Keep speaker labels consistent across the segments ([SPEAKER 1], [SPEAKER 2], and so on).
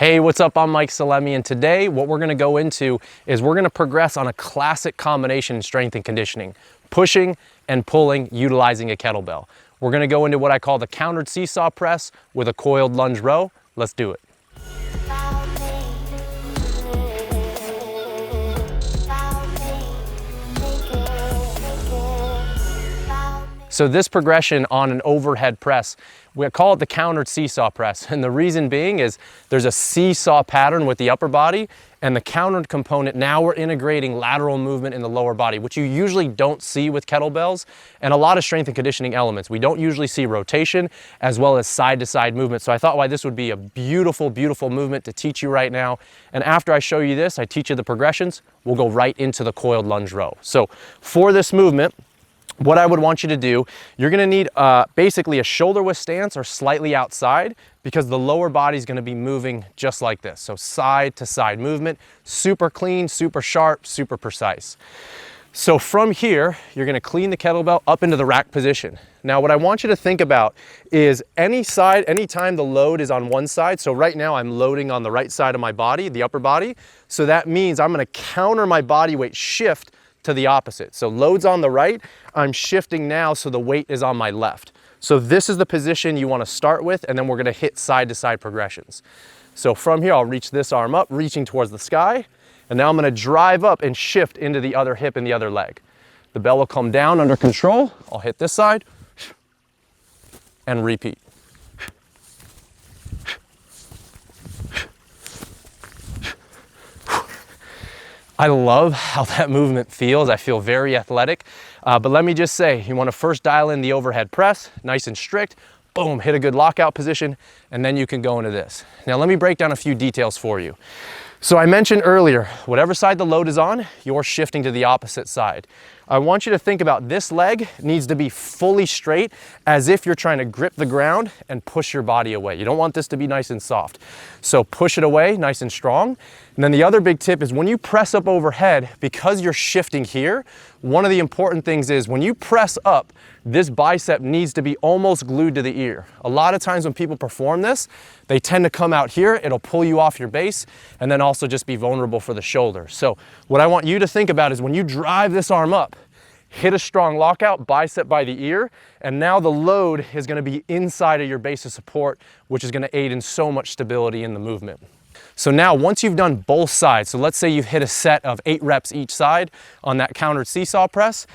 [SPEAKER 1] Hey, what's up? I'm Mike Salemi, and today what we're gonna go into is we're gonna progress on a classic combination in strength and conditioning, pushing and pulling utilizing a kettlebell. We're gonna go into what I call the countered seesaw press with a coiled lunge row. Let's do it. So this progression on an overhead press, we call it the countered seesaw press. And the reason being is there's a seesaw pattern with the upper body, and the countered component, now we're integrating lateral movement in the lower body, which you usually don't see with kettlebells and a lot of strength and conditioning elements. We don't usually see rotation as well as side to side movement. So I thought why this would be a beautiful, beautiful movement to teach you right now. And after I show you this, I teach you the progressions, we'll go right into the coiled lunge row. So for this movement, what I would want you to do, you're gonna need basically a shoulder width stance or slightly outside, because the lower body is gonna be moving just like this. So side to side movement, super clean, super sharp, super precise. So from here, you're gonna clean the kettlebell up into the rack position. Now what I want you to think about is anytime the load is on one side, so right now I'm loading on the right side of my body, the upper body, so that means I'm gonna counter my body weight shift to the opposite. So load's on the right, I'm shifting now so the weight is on my left. So this is the position you want to start with, and then we're going to hit side to side progressions. So from here, I'll reach this arm up, reaching towards the sky, and now I'm going to drive up and shift into the other hip and the other leg. The bell will come down under control. I'll hit this side and repeat. I love how that movement feels. I feel very athletic, but let me just say, you wanna first dial in the overhead press, nice and strict, boom, hit a good lockout position, and then you can go into this. Now let me break down a few details for you. So I mentioned earlier, whatever side the load is on, you're shifting to the opposite side. I want you to think about this leg needs to be fully straight, as if you're trying to grip the ground and push your body away. You don't want this to be nice and soft. So push it away, nice and strong. And then the other big tip is when you press up overhead, because you're shifting here, one of the important things is when you press up, this bicep needs to be almost glued to the ear. A lot of times when people perform this, they tend to come out here, it'll pull you off your base, and then also just be vulnerable for the shoulder. So what I want you to think about is when you drive this arm up, hit a strong lockout, bicep by the ear, and now the load is gonna be inside of your base of support, which is gonna aid in so much stability in the movement. So now once you've done both sides, so let's say you've hit a set of 8 reps each side on that countered seesaw press,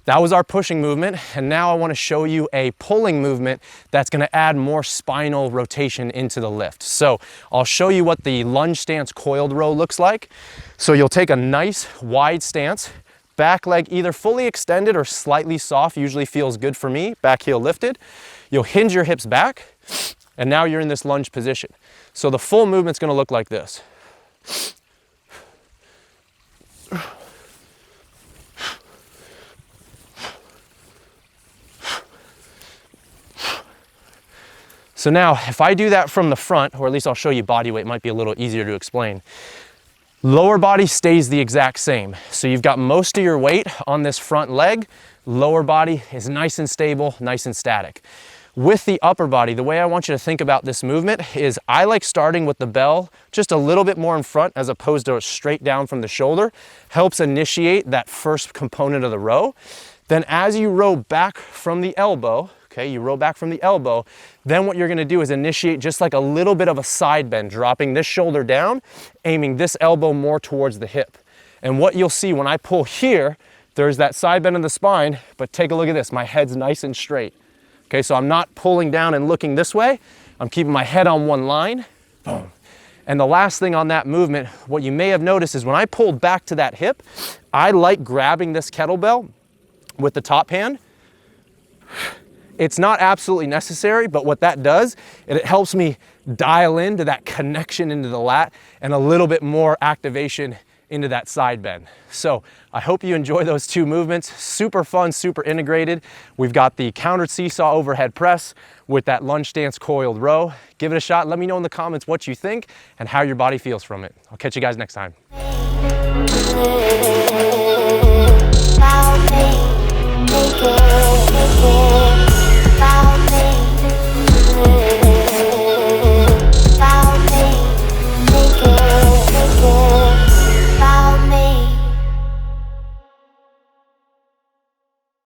[SPEAKER 1] that was our pushing movement, and now I want to show you a pulling movement that's going to add more spinal rotation into the lift. So I'll show you what the lunge stance coiled row looks like. So you'll take a nice wide stance, back leg either fully extended or slightly soft, usually feels good for me, back heel lifted. You'll hinge your hips back, and now you're in this lunge position. So the full movement's going to look like this. So now, if I do that from the front, or at least I'll show you body weight, might be a little easier to explain. Lower body stays the exact same. So you've got most of your weight on this front leg. Lower body is nice and stable, nice and static. With the upper body, the way I want you to think about this movement is I like starting with the bell just a little bit more in front as opposed to straight down from the shoulder. Helps initiate that first component of the row. Then as you row back from the elbow, okay, you row back from the elbow, then what you're gonna do is initiate just like a little bit of a side bend, dropping this shoulder down, aiming this elbow more towards the hip. And what you'll see when I pull here, there's that side bend in the spine, but take a look at this, my head's nice and straight. Okay, so I'm not pulling down and looking this way, I'm keeping my head on one line, boom. And the last thing on that movement, what you may have noticed is when I pulled back to that hip, I like grabbing this kettlebell with the top hand. It's not absolutely necessary, but what that does, it helps me dial into that connection into the lat and a little bit more activation into that side bend. So I hope you enjoy those two movements. Super fun, super integrated. We've got the countered seesaw overhead press with that lunge stance coiled row. Give it a shot. Let me know in the comments what you think and how your body feels from it. I'll catch you guys next time. Make it.